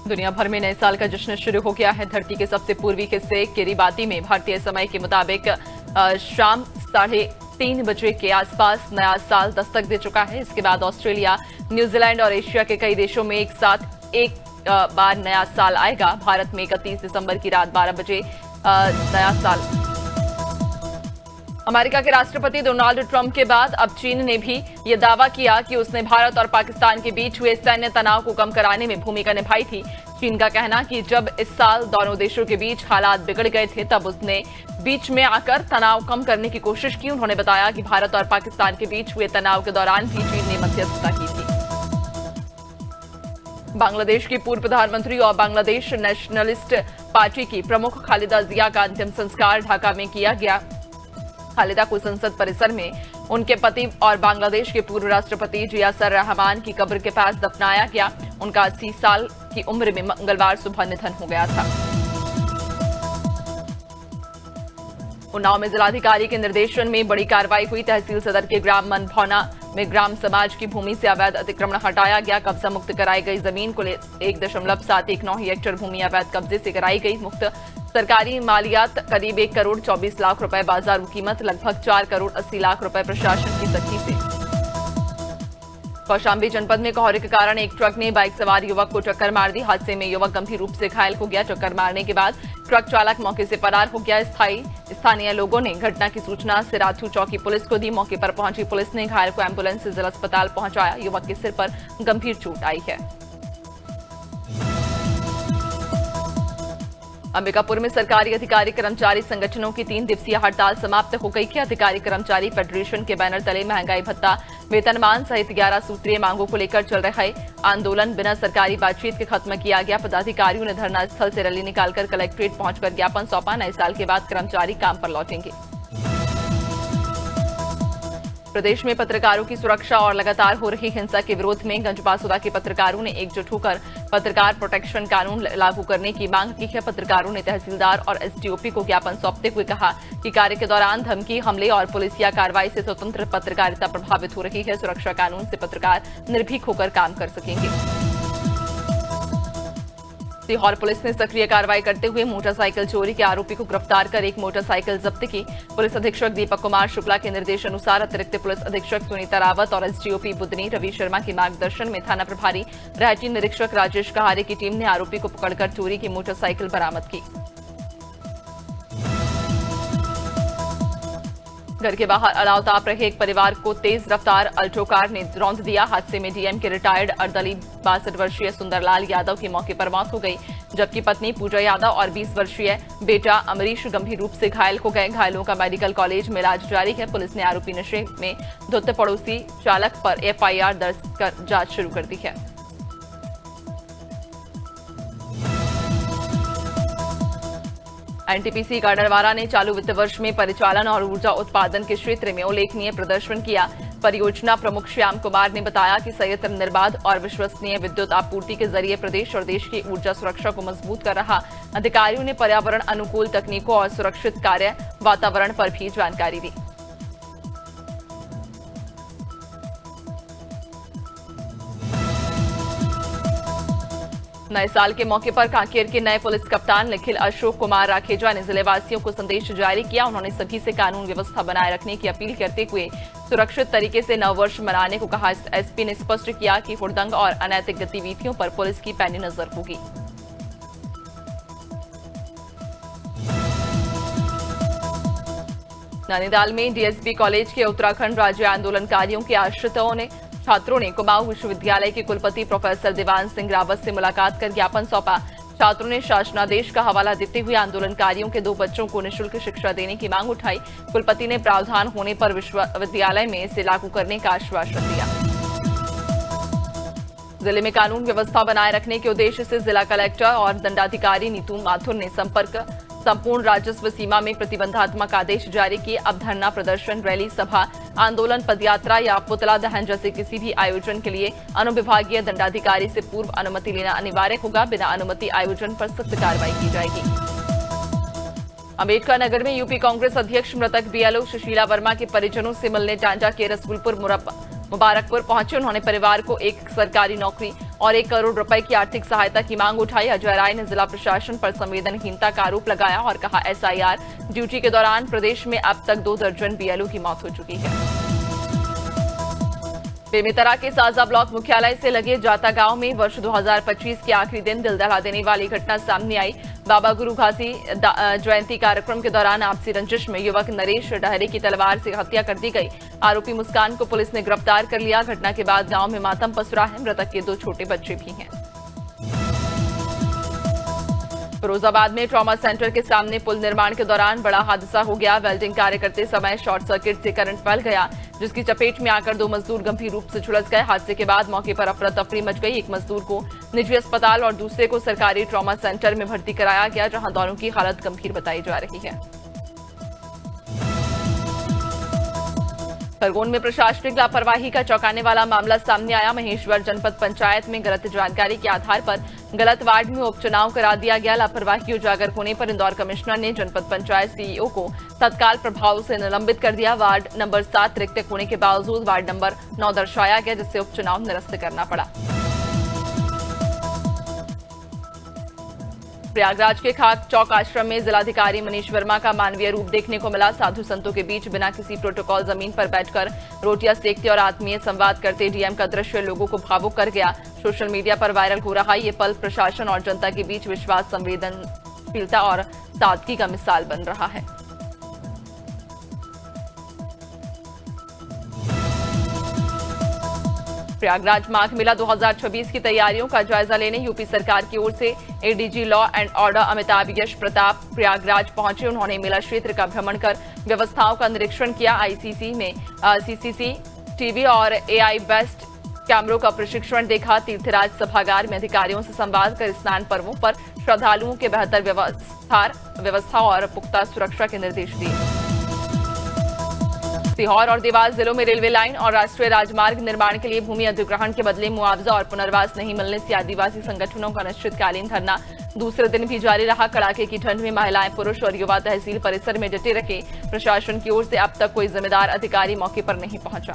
दुनिया भर में नए साल का जश्न शुरू हो गया है। धरती के सबसे पूर्वी हिस्से किरिबाती में भारतीय समय के मुताबिक शाम 3:30 बजे के आसपास नया साल दस्तक दे चुका है। इसके बाद ऑस्ट्रेलिया, न्यूजीलैंड और एशिया के कई देशों में एक साथ एक बार नया साल आएगा। भारत में 31 दिसंबर की रात 12 बजे नया साल। अमेरिका के राष्ट्रपति डोनाल्ड ट्रंप के बाद अब चीन ने भी यह दावा किया कि उसने भारत और पाकिस्तान के बीच हुए सैन्य तनाव को कम कराने में भूमिका निभाई थी। चीन का कहना कि जब इस साल दोनों देशों के बीच हालात बिगड़ गए थे तब उसने बीच में आकर तनाव कम करने की कोशिश की। उन्होंने बताया कि भारत और पाकिस्तान के बीच हुए तनाव के दौरान भी चीन ने मध्यस्थता की थी। बांग्लादेश की पूर्व प्रधानमंत्री और बांग्लादेश नेशनलिस्ट पार्टी की प्रमुख खालिदा जिया का अंतिम संस्कार ढाका में किया गया। खालिदा को संसद परिसर में उनके पति और बांग्लादेश के पूर्व राष्ट्रपति जियासर रहमान की कब्र के पास दफनाया गया। उनका 80 साल की उम्र में मंगलवार सुबह निधन हो गया था। उन्नाव में जिलाधिकारी के निर्देशन में बड़ी कार्रवाई हुई। तहसील सदर के ग्राम मनभौना में ग्राम समाज की भूमि से अवैध अतिक्रमण हटाया गया। कब्जा मुक्त कराई गई जमीन को 1.719 हेक्टेयर भूमि अवैध कब्जे से कराई गई मुक्त। सरकारी मालियात करीब 1 करोड़ 24 लाख रुपए, बाजार कीमत लगभग 4 करोड़ 80 लाख रुपए प्रशासन की सख्ती से। कौशांबी जनपद में कोहरे के कारण एक ट्रक ने बाइक सवार युवक को टक्कर मार दी। हादसे में युवक गंभीर रूप से घायल हो गया। टक्कर मारने के बाद ट्रक चालक मौके से फरार हो गया। स्थानीय लोगों ने घटना की सूचना सिराथू चौकी पुलिस को दी। मौके पर पहुंची पुलिस ने घायल को एम्बुलेंस से जिला अस्पताल पहुंचाया। युवक के सिर पर गंभीर चोट आई है। अंबिकापुर में सरकारी अधिकारी कर्मचारी संगठनों की 3 दिवसीय हड़ताल समाप्त हो गई है। अधिकारी कर्मचारी फेडरेशन के बैनर तले महंगाई भत्ता, वेतनमान सहित 11 सूत्रीय मांगों को लेकर चल रहे आंदोलन बिना सरकारी बातचीत के खत्म किया गया। पदाधिकारियों ने धरना स्थल से रैली निकालकर कलेक्ट्रेट पहुंचकर ज्ञापन सौंपा। नए साल के बाद कर्मचारी काम पर लौटेंगे। प्रदेश में पत्रकारों की सुरक्षा और लगातार हो रही हिंसा के विरोध में गंजबासुदा के पत्रकारों ने एकजुट होकर पत्रकार प्रोटेक्शन कानून लागू करने की मांग की है। पत्रकारों ने तहसीलदार और एसडीओपी को ज्ञापन सौंपते हुए कहा कि कार्य के दौरान धमकी, हमले और पुलिसिया कार्रवाई से स्वतंत्र पत्रकारिता प्रभावित हो रही है। सुरक्षा कानून से पत्रकार निर्भीक होकर काम कर सकेंगे। सीहोर पुलिस ने सक्रिय कार्रवाई करते हुए मोटरसाइकिल चोरी के आरोपी को गिरफ्तार कर एक मोटरसाइकिल जब्त की। पुलिस अधीक्षक दीपक कुमार शुक्ला के निर्देशानुसार अतिरिक्त पुलिस अधीक्षक सुनीता रावत और एसडीओपी बुधनी रवि शर्मा के मार्गदर्शन में थाना प्रभारी रायची निरीक्षक राजेश कहारे की टीम ने आरोपी को पकड़कर चोरी की मोटरसाइकिल बरामद की। घर के बाहर अलाव ताप रहे एक परिवार को तेज रफ्तार अल्टो कार ने रौंद दिया। हादसे में डीएम के रिटायर्ड अर्दली 62 वर्षीय सुंदरलाल यादव की मौके पर मौत हो गई, जबकि पत्नी पूजा यादव और 20 वर्षीय बेटा अमरीश गंभीर रूप से घायल हो गए। घायलों का मेडिकल कॉलेज में इलाज जारी है। पुलिस ने आरोपी नशे में धुत पड़ोसी चालक पर एफआईआर दर्ज कर जांच शुरू कर दी है। एनटीपीसी गाडरवारा ने चालू वित्त वर्ष में परिचालन और ऊर्जा उत्पादन के क्षेत्र में उल्लेखनीय प्रदर्शन किया। परियोजना प्रमुख श्याम कुमार ने बताया कि संयंत्र निर्बाध और विश्वसनीय विद्युत आपूर्ति के जरिए प्रदेश और देश की ऊर्जा सुरक्षा को मजबूत कर रहा। अधिकारियों ने पर्यावरण अनुकूल तकनीकों और सुरक्षित कार्य वातावरण पर भी जानकारी दी। नए साल के मौके पर कांकेर के नए पुलिस कप्तान निखिल अशोक कुमार राखेजा ने जिलेवासियों को संदेश जारी किया। उन्होंने सभी से कानून व्यवस्था बनाए रखने की अपील करते हुए सुरक्षित तरीके से नववर्ष मनाने को कहा। एसपी ने स्पष्ट किया कि हुड़दंग और अनैतिक गतिविधियों पर पुलिस की पैनी नजर होगी। नैनीताल में डीएसबी कॉलेज के उत्तराखंड राज्य आंदोलनकारियों के आश्रितों ने छात्रों ने कुमाऊं विश्वविद्यालय के कुलपति प्रोफेसर देवान सिंह रावत से मुलाकात कर ज्ञापन सौंपा। छात्रों ने शासनादेश का हवाला देते हुए आंदोलनकारियों के 2 बच्चों को निःशुल्क शिक्षा देने की मांग उठाई। कुलपति ने प्रावधान होने पर विश्वविद्यालय में इसे लागू करने का आश्वासन दिया। जिले में कानून व्यवस्था बनाए रखने के उद्देश्य से जिला कलेक्टर और दंडाधिकारी नीतू माथुर ने संपूर्ण राजस्व सीमा में प्रतिबंधात्मक आदेश जारी किए। अब धरना प्रदर्शन, रैली, सभा, आंदोलन, पदयात्रा या पुतला दहन जैसे किसी भी आयोजन के लिए अनुविभागीय दंडाधिकारी से पूर्व अनुमति लेना अनिवार्य होगा। बिना अनुमति आयोजन पर सख्त कार्रवाई की जाएगी। अम्बेडकर नगर में यूपी कांग्रेस अध्यक्ष मृतक बीएलओ सुशीला वर्मा के परिजनों से मिलने टांडा के रसूलपुर मुबारकपुर पहुंचे। उन्होंने परिवार को एक सरकारी नौकरी और 1 करोड़ रुपए की आर्थिक सहायता की मांग उठाई। अजय राय ने जिला प्रशासन पर संवेदनहीनता का आरोप लगाया और कहा, एसआईआर ड्यूटी के दौरान प्रदेश में अब तक 2 दर्जन बीएलओ की मौत हो चुकी है। बेमेतरा के साजा ब्लॉक मुख्यालय से लगे जाता गांव में वर्ष 2025 के आखिरी दिन दिल दहला देने वाली घटना सामने आई। बाबा गुरु घासी जयंती कार्यक्रम के दौरान आपसी रंजिश में युवक नरेश डहरे की तलवार से हत्या कर दी गई। आरोपी मुस्कान को पुलिस ने गिरफ्तार कर लिया। घटना के बाद गांव में मातम पसरा है। मृतक के 2 छोटे बच्चे भी हैं। फिरोजाबाद में ट्रॉमा सेंटर के सामने पुल निर्माण के दौरान बड़ा हादसा हो गया। वेल्डिंग कार्य करते समय शॉर्ट सर्किट से करंट फैल गया, जिसकी चपेट में आकर 2 मजदूर गंभीर रूप से झुलस गए। हादसे के बाद मौके पर अफरा तफरी मच गई। एक मजदूर को निजी अस्पताल और दूसरे को सरकारी ट्रॉमा सेंटर में भर्ती कराया गया, जहां दोनों की हालत गंभीर बताई जा रही है। खरगोन में प्रशासनिक लापरवाही का चौंकाने वाला मामला सामने आया। महेश्वर जनपद पंचायत में गलत जानकारी के आधार पर गलत वार्ड में उपचुनाव करा दिया गया। लापरवाही उजागर होने पर इंदौर कमिश्नर ने जनपद पंचायत सीईओ को तत्काल प्रभाव से निलंबित कर दिया। वार्ड नंबर 7 रिक्त होने के बावजूद वार्ड नंबर 9 दर्शाया गया, जिससे उपचुनाव निरस्त करना पड़ा। प्रयागराज के खाक चौक आश्रम में जिलाधिकारी मनीष वर्मा का मानवीय रूप देखने को मिला। साधु संतों के बीच बिना किसी प्रोटोकॉल जमीन पर बैठकर रोटियां सेकते और आत्मीय संवाद करते डीएम का दृश्य लोगों को भावुक कर गया। सोशल मीडिया पर वायरल हो रहा ये पल प्रशासन और जनता के बीच विश्वास, संवेदनशीलता और सादगी का मिसाल बन रहा है। प्रयागराज माघ मेला 2026 की तैयारियों का जायजा लेने यूपी सरकार की ओर से ADG law and order Amitabh Yash Pratap Prayagraj पहुंचे। उन्होंने मेला क्षेत्र का भ्रमण कर व्यवस्थाओं का निरीक्षण किया। आईसीसी में सीसीसी टीवी और एआई बेस्ट कैमरों का प्रशिक्षण देखा। तीर्थराज सभागार में अधिकारियों से संवाद कर स्नान पर्वों पर श्रद्धालुओं के बेहतर व्यवस्था और पुख्ता सुरक्षा के निर्देश दिए। सीहोर और देवास जिलों में रेलवे लाइन और राष्ट्रीय राजमार्ग निर्माण के लिए भूमि अधिग्रहण के बदले मुआवजा और पुनर्वास नहीं मिलने से आदिवासी संगठनों का अनिश्चितकालीन धरना दूसरे दिन भी जारी रहा। कड़ाके की ठंड में महिलाएं, पुरुष और युवा तहसील परिसर में डटे रहे। प्रशासन की ओर से अब तक कोई जिम्मेदार अधिकारी मौके पर नहीं पहुंचा।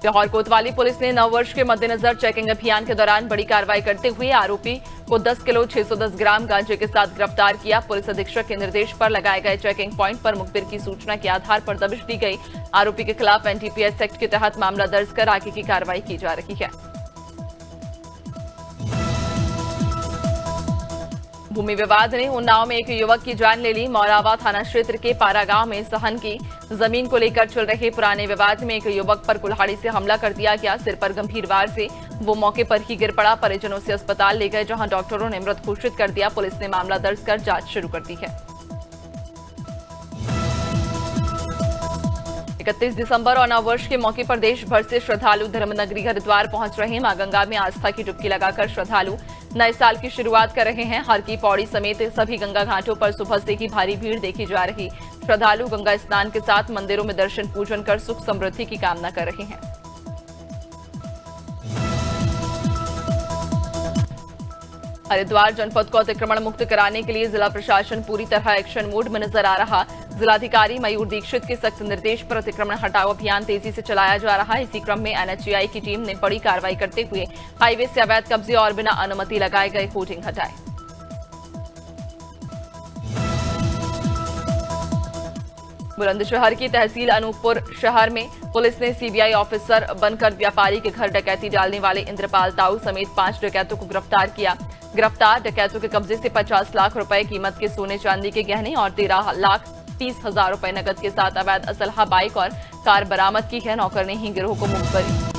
लाहौर कोतवाली पुलिस ने नववर्ष के मद्देनजर चेकिंग अभियान के दौरान बड़ी कार्रवाई करते हुए आरोपी को 10 किलो 610 ग्राम गांजे के साथ गिरफ्तार किया। पुलिस अधीक्षक के निर्देश पर लगाए गए चेकिंग पॉइंट पर मुखबिर की सूचना के आधार पर दबिश दी गई। आरोपी के खिलाफ एनडीपीएस एक्ट के तहत मामला दर्ज कर आगे की कार्रवाई की जा रही है। भूमि विवाद ने उन्नाव में एक युवक की जान ले ली। मौरावा थाना क्षेत्र के पारा गांव में सहन की जमीन को लेकर चल रहे पुराने विवाद में एक युवक पर कुल्हाड़ी से हमला कर दिया गया। सिर पर गंभीर वार से वो मौके पर ही गिर पड़ा। परिजनों से अस्पताल ले गए, जहां डॉक्टरों ने मृत घोषित कर दिया। पुलिस ने मामला दर्ज कर जांच शुरू कर दी है। 31 दिसंबर और नववर्ष के मौके पर देश भर से श्रद्धालु धर्मनगरी हरिद्वार पहुंच रहे हैं। मां गंगा में आस्था की डुबकी लगाकर श्रद्धालु नए साल की शुरुआत कर रहे हैं। हर की पौड़ी समेत सभी गंगा घाटों पर सुबह से ही भारी भीड़ देखी जा रही। श्रद्धालु गंगा स्नान के साथ मंदिरों में दर्शन पूजन कर सुख समृद्धि की कामना कर रहे हैं। हरिद्वार जनपद को अतिक्रमण मुक्त कराने के लिए जिला प्रशासन पूरी तरह एक्शन मोड में नजर आ रहा। जिलाधिकारी मयूर दीक्षित के सख्त निर्देश पर अतिक्रमण हटाओ अभियान तेजी से चलाया जा रहा है। इसी क्रम में एनएचएआई की टीम ने बड़ी कार्रवाई करते हुए हाईवे से अवैध कब्जे और बिना अनुमति लगाए गए होर्डिंग हटाए। बुलंदशहर की तहसील अनूपपुर शहर में पुलिस ने सीबीआई ऑफिसर बनकर व्यापारी के घर डकैती डालने वाले इंद्रपाल ताऊ समेत 5 डकैतों को गिरफ्तार किया। गिरफ्तार डकैतों के कब्जे से 50 लाख रुपए कीमत के सोने चांदी के गहने और 13,30,000 रुपए नकद के साथ अवैध असलहा बाइक और कार बरामद की है। नौकर ने ही गिरोह को मुखबरी।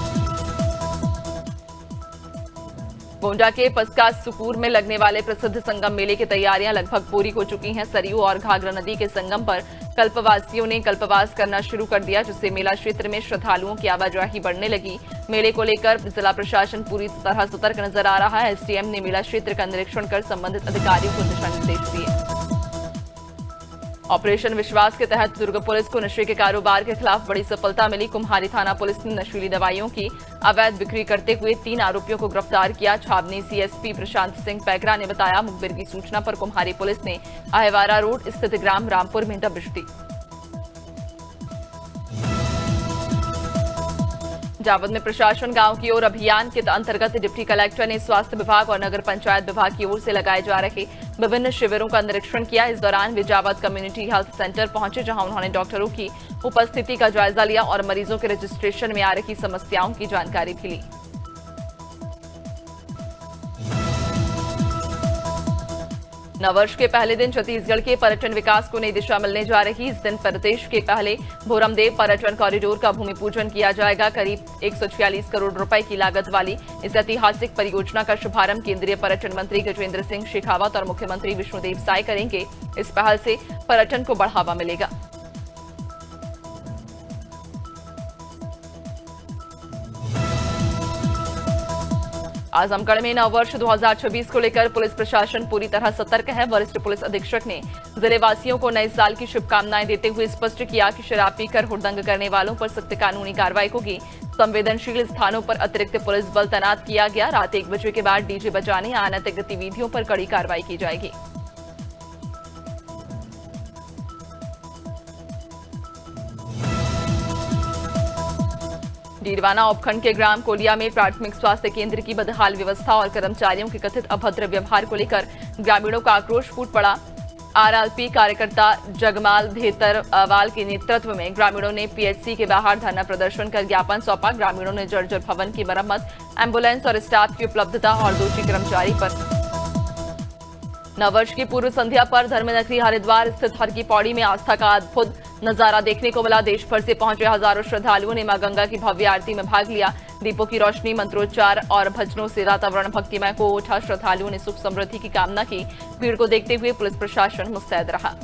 गोंडा के पस्का सुकूर में लगने वाले प्रसिद्ध संगम मेले की तैयारियां लगभग पूरी हो चुकी हैं। सरयू और घाघरा नदी के संगम पर कल्पवासियों ने कल्पवास करना शुरू कर दिया, जिससे मेला क्षेत्र में श्रद्धालुओं की आवाजाही बढ़ने लगी। मेले को लेकर जिला प्रशासन पूरी तरह सतर्क नजर आ रहा है। एसडीएम ने मेला क्षेत्र का निरीक्षण कर संबंधित अधिकारियों को दिशा निर्देश दिए। ऑपरेशन विश्वास के तहत दुर्ग पुलिस को नशे के कारोबार के खिलाफ बड़ी सफलता मिली। कुम्हारी थाना पुलिस ने नशीली दवाइयों की अवैध बिक्री करते हुए 3 आरोपियों को गिरफ्तार किया। छावनी सीएसपी प्रशांत सिंह पैकरा ने बताया, मुखबिर की सूचना पर कुम्हारी पुलिस ने अहिवारा रोड स्थित ग्राम रामपुर में दबिश दी। जावद में प्रशासन गांव की ओर अभियान के अंतर्गत डिप्टी कलेक्टर ने स्वास्थ्य विभाग और नगर पंचायत विभाग की ओर से लगाए जा रहे विभिन्न शिविरों का निरीक्षण किया। इस दौरान वे जावद कम्युनिटी हेल्थ सेंटर पहुंचे, जहां उन्होंने डॉक्टरों की उपस्थिति का जायजा लिया और मरीजों के रजिस्ट्रेशन में आ रही समस्याओं की जानकारी भी ली। नववर्ष के पहले दिन छत्तीसगढ़ के पर्यटन विकास को नई दिशा मिलने जा रही। इस दिन प्रदेश के पहले भोरमदेव पर्यटन कॉरिडोर का भूमि पूजन किया जाएगा। करीब 146 करोड़ रुपए की लागत वाली इस ऐतिहासिक परियोजना का शुभारंभ केंद्रीय पर्यटन मंत्री गजेंद्र सिंह शेखावत और मुख्यमंत्री विष्णुदेव साय करेंगे। इस पहल से पर्यटन को बढ़ावा मिलेगा। आजमगढ़ में नववर्ष 2026 को लेकर पुलिस प्रशासन पूरी तरह सतर्क है। वरिष्ठ पुलिस अधीक्षक ने जिलेवासियों को नए साल की शुभकामनाएं देते हुए स्पष्ट किया कि शराब पीकर हुड़दंग करने वालों पर सख्त कानूनी कार्रवाई होगी। संवेदनशील स्थानों पर अतिरिक्त पुलिस बल तैनात किया गया। रात 1 बजे के बाद डीजे बजाने या अनैतिक गतिविधियों पर कड़ी कार्रवाई की जाएगी। डीडवाना उपखंड के ग्राम कोलिया में प्राथमिक स्वास्थ्य केंद्र की बदहाल व्यवस्था और कर्मचारियों के कथित अभद्र व्यवहार को लेकर ग्रामीणों का आक्रोश फूट पड़ा। आरएलपी कार्यकर्ता जगमाल धेतरवाल के नेतृत्व में ग्रामीणों ने पीएचसी के बाहर धरना प्रदर्शन कर ज्ञापन सौंपा। ग्रामीणों ने जर्जर भवन की मरम्मत, एम्बुलेंस और स्टाफ की उपलब्धता और दोषी कर्मचारी पर। नववर्ष की पूर्व संध्या पर धर्मनगरी हरिद्वार स्थित हर की पौड़ी में आस्था का अद्भुत नजारा देखने को मिला। देश भर से पहुंचे हजारों श्रद्धालुओं ने मां गंगा की भव्य आरती में भाग लिया। दीपों की रोशनी, मंत्रोच्चार और भजनों से वातावरण भक्तिमय हो उठा। श्रद्धालुओं ने सुख समृद्धि की कामना की। भीड़ को देखते हुए पुलिस प्रशासन मुस्तैद रहा।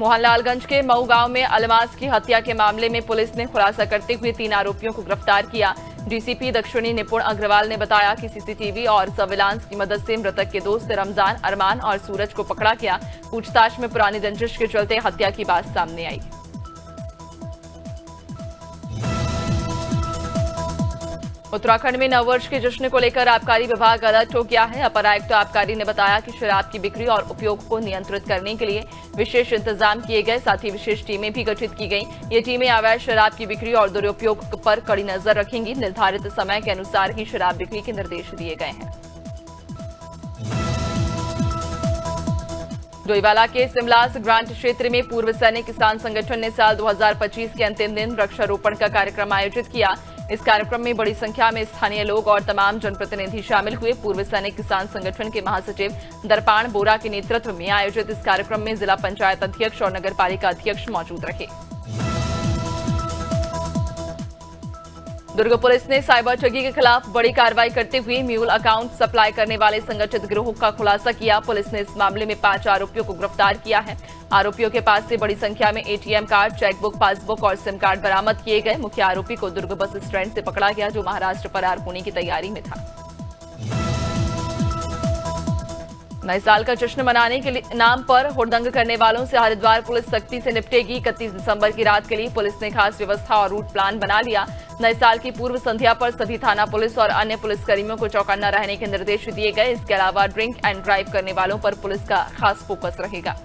मोहनलालगंज के मऊ गांव में अलमास की हत्या के मामले में पुलिस ने खुलासा करते हुए 3 आरोपियों को गिरफ्तार किया। डीसीपी दक्षिणी निपुण अग्रवाल ने बताया कि सीसीटीवी और सर्विलांस की मदद से मृतक के दोस्त रमजान, अरमान और सूरज को पकड़ा गया। पूछताछ में पुरानी रंजिश के चलते हत्या की बात सामने आई। उत्तराखंड में नववर्ष के जश्न को लेकर आबकारी विभाग अलर्ट हो गया है। अपर आयुक्त आबकारी ने बताया कि शराब की बिक्री और उपयोग को नियंत्रित करने के लिए विशेष इंतजाम किए गए। साथ ही विशेष टीमें भी गठित की गई। ये टीमें अवैध शराब की बिक्री और दुरुपयोग पर कड़ी नजर रखेंगी। निर्धारित समय के अनुसार ही शराब बिक्री के निर्देश दिए गए हैं। डोईवाला के सिमलास ग्रांट क्षेत्र में पूर्व सैनिक किसान संगठन ने साल 2025 के अंतिम दिन वृक्षारोपण का कार्यक्रम आयोजित किया। इस कार्यक्रम में बड़ी संख्या में स्थानीय लोग और तमाम जनप्रतिनिधि शामिल हुए। पूर्व सैनिक किसान संगठन के महासचिव दर्पाण बोरा के नेतृत्व में आयोजित इस कार्यक्रम में जिला पंचायत अध्यक्ष और नगर पालिका अध्यक्ष मौजूद रहे। दुर्ग पुलिस ने साइबर ठगी के खिलाफ बड़ी कार्रवाई करते हुए म्यूल अकाउंट सप्लाई करने वाले संगठित गिरोह का खुलासा किया। पुलिस ने इस मामले में 5 आरोपियों को गिरफ्तार किया है। आरोपियों के पास से बड़ी संख्या में एटीएम कार्ड, चेकबुक, पासबुक और सिम कार्ड बरामद किए गए। मुख्य आरोपी को दुर्ग बस स्टैंड से पकड़ा गया, जो महाराष्ट्र फरार होने की तैयारी में था। नए साल का जश्न मनाने के नाम पर हुड़दंग करने वालों से हरिद्वार पुलिस सख्ती से निपटेगी। 31 दिसंबर की रात के लिए पुलिस ने खास व्यवस्था और रूट प्लान बना लिया। नए साल की पूर्व संध्या पर सभी थाना पुलिस और अन्य पुलिसकर्मियों को चौकन्ना रहने के निर्देश दिए गए। इसके अलावा ड्रिंक एंड ड्राइव करने वालों पर पुलिस का खास फोकस रहेगा।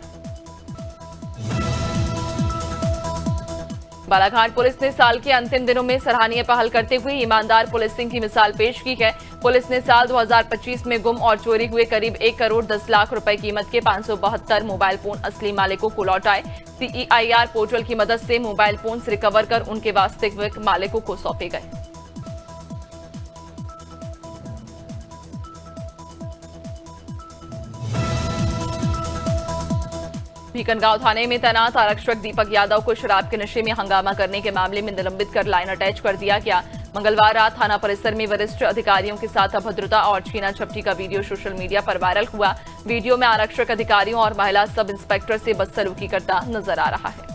बालाघाट पुलिस ने साल के अंतिम दिनों में सराहनीय पहल करते हुए ईमानदार पुलिसिंग की मिसाल पेश की है। पुलिस ने साल 2025 में गुम और चोरी हुए करीब 1 करोड़ 10 लाख रुपए कीमत के 572 मोबाइल फोन असली मालिकों को लौटाए। CEIR पोर्टल की मदद से मोबाइल फोन रिकवर कर उनके वास्तविक मालिकों को सौंपे गए। भीकनगांव थाने में तैनात आरक्षक दीपक यादव को शराब के नशे में हंगामा करने के मामले में निलंबित कर लाइन अटैच कर दिया गया। मंगलवार रात थाना परिसर में वरिष्ठ अधिकारियों के साथ अभद्रता और छीना झपटी का वीडियो सोशल मीडिया पर वायरल हुआ। वीडियो में आरक्षक अधिकारियों और महिला सब इंस्पेक्टर से बदसलूकी करता नजर आ रहा है।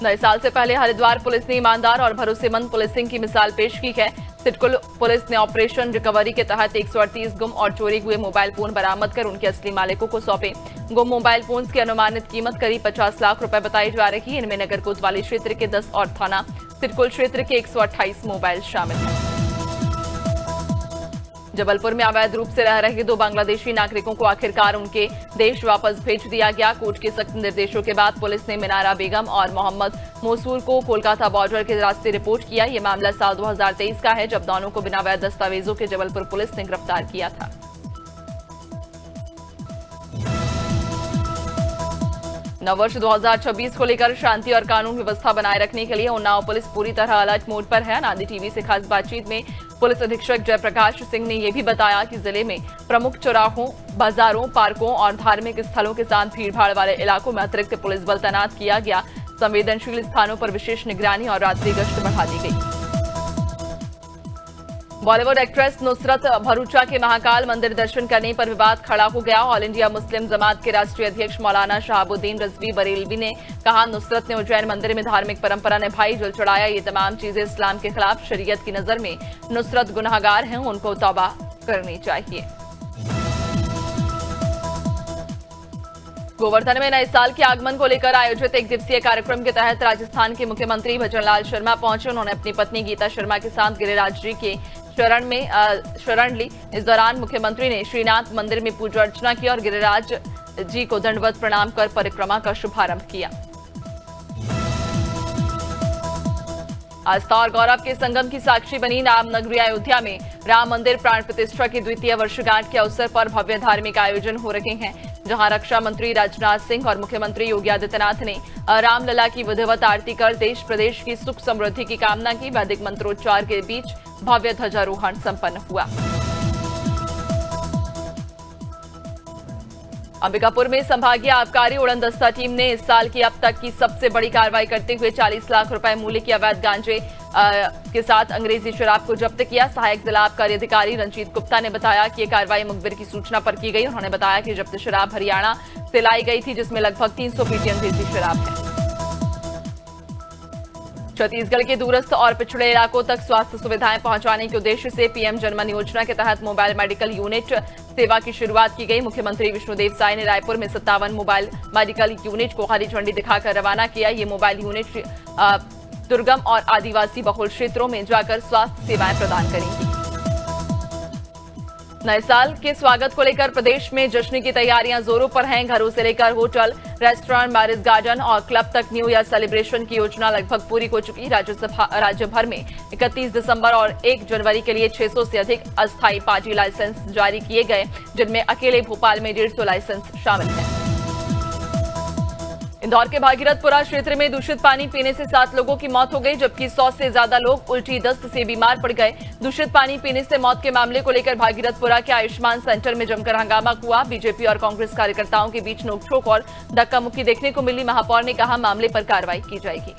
नए साल से पहले हरिद्वार पुलिस ने ईमानदार और भरोसेमंद पुलिसिंग की मिसाल पेश की है। सिडकुल पुलिस ने ऑपरेशन रिकवरी के तहत 138 गुम और चोरी हुए मोबाइल फोन बरामद कर उनके असली मालिकों को सौंपे। गुम मोबाइल फोन की अनुमानित कीमत करीब 50 लाख रुपए बताई जा रही है। इनमें नगर कोतवाली क्षेत्र के 10 और थाना सिडकुल क्षेत्र के 128 मोबाइल शामिल हैं। जबलपुर में अवैध रूप से रह रहे 2 बांग्लादेशी नागरिकों को आखिरकार उनके देश वापस भेज दिया गया। कोर्ट के सख्त निर्देशों के बाद पुलिस ने मिनारा बेगम और मोहम्मद मोसूर को कोलकाता बॉर्डर के रास्ते रिपोर्ट किया। ये मामला साल 2023 का है, जब दोनों को बिना वैध दस्तावेजों के जबलपुर पुलिस ने गिरफ्तार किया था। नववर्ष 2026 को लेकर शांति और कानून व्यवस्था बनाए रखने के लिए उन्नाव पुलिस पूरी तरह अलर्ट मोड पर है। नांदी टीवी से खास बातचीत में पुलिस अधीक्षक जयप्रकाश सिंह ने यह भी बताया कि जिले में प्रमुख चौराहों, बाजारों, पार्कों और धार्मिक स्थलों के साथ भीड़भाड़ वाले इलाकों में अतिरिक्त पुलिस बल तैनात किया गया। संवेदनशील स्थानों पर विशेष निगरानी और रात्रि गश्त बढ़ा दी गई। बॉलीवुड एक्ट्रेस नुसरत भरूचा के महाकाल मंदिर दर्शन करने पर विवाद खड़ा हो गया। ऑल इंडिया मुस्लिम जमात के राष्ट्रीय अध्यक्ष मौलाना शहाबुद्दीन रजवी बरेलवी ने कहा, नुसरत ने उज्जैन मंदिर में धार्मिक परंपरा निभाई, जल चढ़ाया। ये तमाम चीजें इस्लाम के खिलाफ, शरीयत की नजर में नुसरत गुनाहगार हैं, उनको तौबा करनी चाहिए। गोवर्धन में नए साल के आगमन को लेकर आयोजित एक दिवसीय कार्यक्रम के तहत राजस्थान के मुख्यमंत्री भजनलाल शर्मा पहुंचे। उन्होंने अपनी पत्नी गीता शर्मा के साथ गिरिराज जी के शरण ली। इस दौरान मुख्यमंत्री ने श्रीनाथ मंदिर में पूजा अर्चना की और गिरिराज जी को दंडवत प्रणाम कर परिक्रमा का शुभारंभ किया। आस्था और गौरव के संगम की साक्षी बनी रामनगरी अयोध्या में राम मंदिर प्राण प्रतिष्ठा की द्वितीय वर्षगांठ के अवसर पर भव्य धार्मिक आयोजन हो रहे हैं, जहां रक्षा मंत्री राजनाथ सिंह और मुख्यमंत्री योगी आदित्यनाथ ने रामलला की विधिवत आरती कर देश प्रदेश की सुख समृद्धि की कामना की। वैदिक मंत्रोच्चार के बीच भव्य ध्वजारोहण संपन्न हुआ। अंबिकापुर में संभागीय आबकारी उड़न दस्ता टीम ने इस साल की अब तक की सबसे बड़ी कार्रवाई करते हुए 40 लाख रुपए मूल्य की अवैध गांजे के साथ अंग्रेजी शराब को जब्त किया। सहायक जिला आबकारी अधिकारी रंजीत गुप्ता ने बताया कि यह कार्रवाई मुखबिर की सूचना पर की गई। उन्होंने बताया कि जब्त शराब हरियाणा से लाई गई थी, जिसमें लगभग 300 पेटी अंग्रेजी शराब है। छत्तीसगढ़ के दूरस्थ और पिछड़े इलाकों तक स्वास्थ्य सुविधाएं पहुंचाने के उद्देश्य से पीएम जनमन योजना के तहत मोबाइल मेडिकल यूनिट सेवा की शुरुआत की गई। मुख्यमंत्री विष्णुदेव साय ने रायपुर में 57 मोबाइल मेडिकल यूनिट को हरी झंडी दिखाकर रवाना किया। ये मोबाइल यूनिट दुर्गम और आदिवासी बहुल क्षेत्रों में जाकर स्वास्थ्य सेवाएं प्रदान करेंगी। नए साल के स्वागत को लेकर प्रदेश में जश्न की तैयारियां जोरों पर हैं। घरों से लेकर होटल, रेस्टोरेंट, मैरिज गार्डन और क्लब तक न्यू ईयर सेलिब्रेशन की योजना लगभग पूरी हो चुकी। राज्य भर में 31 दिसंबर और 1 जनवरी के लिए 600 से अधिक अस्थायी पार्टी लाइसेंस जारी किए गए, जिनमें अकेले भोपाल में 150 लाइसेंस शामिल हैं। इंदौर के भागीरथपुरा क्षेत्र में दूषित पानी पीने से 7 लोगों की मौत हो गई, जबकि 100 से ज्यादा लोग उल्टी दस्त से बीमार पड़ गए। दूषित पानी पीने से मौत के मामले को लेकर भागीरथपुरा के आयुष्मान सेंटर में जमकर हंगामा हुआ। बीजेपी और कांग्रेस कार्यकर्ताओं के बीच नोकझोंक और धक्का मुक्की देखने को मिली। महापौर ने कहा, मामले पर कार्रवाई की जाएगी।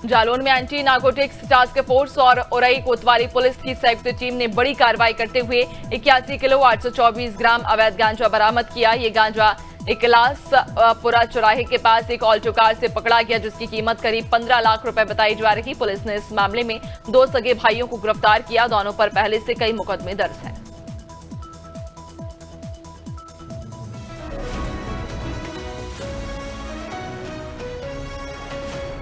जालौन में एंटी नार्कोटिक्स टास्क फोर्स और ओरई कोतवाली पुलिस की संयुक्त टीम ने बड़ी कार्रवाई करते हुए 81 किलो 824 ग्राम अवैध गांजा बरामद किया। ये गांजा इकलासपुरा चौराहे के पास एक ऑल्टो कार से पकड़ा गया, जिसकी कीमत करीब 15 लाख रुपए बताई जा रही। पुलिस ने इस मामले में 2 सगे भाइयों को गिरफ्तार किया। दोनों पर पहले से कई मुकदमे दर्ज हैं।